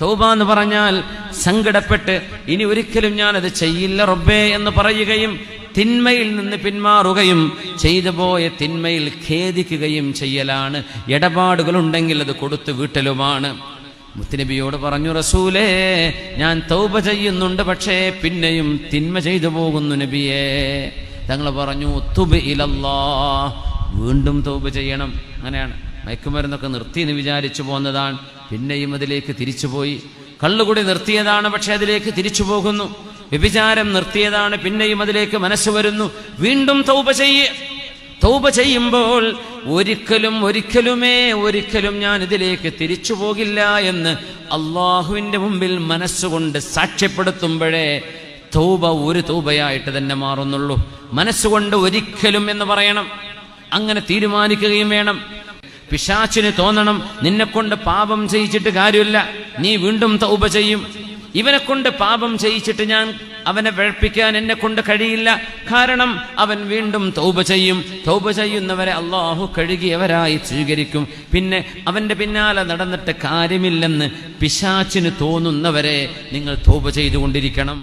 തൗബ എന്ന് പറഞ്ഞാൽ സങ്കടപ്പെട്ട് ഇനി ഒരിക്കലും ഞാനത് ചെയ്യില്ല റബ്ബേ എന്ന് പറയുകയും തിന്മയിൽ നിന്ന് പിന്മാറുകയും ചെയ്തു പോയ തിന്മയിൽ ഖേദിക്കുകയും ചെയ്യലാണ്. ഇടപാടുകളുണ്ടെങ്കിൽ അത് കൊടുത്തു വീട്ടലുമാണ്. മുത്തുനബിയോട് പറഞ്ഞു, റസൂലേ, ഞാൻ തൗബ ചെയ്യുന്നുണ്ട്, പക്ഷേ പിന്നെയും തിന്മ ചെയ്തു പോകുന്നു നബിയേ. തങ്ങൾ പറഞ്ഞു, തുബ് ഇലല്ലാഹ്, വീണ്ടും തൗബ ചെയ്യണം. അങ്ങനെയാണ്. മയക്കുമരുന്നൊക്കെ നിർത്തിയെന്ന് വിചാരിച്ചു പോന്നതാണ്, പിന്നെയും അതിലേക്ക് തിരിച്ചുപോയി. കള്ളുകുടി നിർത്തിയതാണ്, പക്ഷെ അതിലേക്ക് തിരിച്ചു പോകുന്നു. വ്യഭിചാരം നിർത്തിയതാണ്, പിന്നെയും അതിലേക്ക് മനസ്സ് വരുന്നു. വീണ്ടും തൗബ ചെയ്യുമ്പോൾ ഒരിക്കലും ഞാൻ ഇതിലേക്ക് തിരിച്ചു പോകില്ല എന്ന് അള്ളാഹുവിന്റെ മുമ്പിൽ മനസ്സുകൊണ്ട് സാക്ഷ്യപ്പെടുത്തുമ്പോഴേ തൗബ ഒരു തൗബയായിട്ട് തന്നെ മാറുന്നുള്ളൂ. മനസ്സുകൊണ്ട് ഒരിക്കലും എന്ന് പറയണം. അങ്ങനെ തീരുമാനിക്കുകയും വേണം. പിശാചിന് തോന്നണം, നിന്നെക്കൊണ്ട് പാപം ചെയ്യിച്ചിട്ട് കാര്യമില്ല, നീ വീണ്ടും തൗബ ചെയ്യും. ഇവനെ കൊണ്ട് പാപം ചെയ്യിച്ചിട്ട് ഞാൻ അവനെ വെളുപ്പിക്കാൻ എന്നെ കൊണ്ട് കഴിയില്ല, കാരണം അവൻ വീണ്ടും തൗബ ചെയ്യും. തൗബ ചെയ്യുന്നവരെ അള്ളാഹു കഴുകിയവരായി സ്വീകരിക്കും. പിന്നെ അവന്റെ പിന്നാലെ നടന്നിട്ട് കാര്യമില്ലെന്ന് പിശാചിന് തോന്നുന്നവരെ നിങ്ങൾ തൗബ ചെയ്തുകൊണ്ടിരിക്കണം.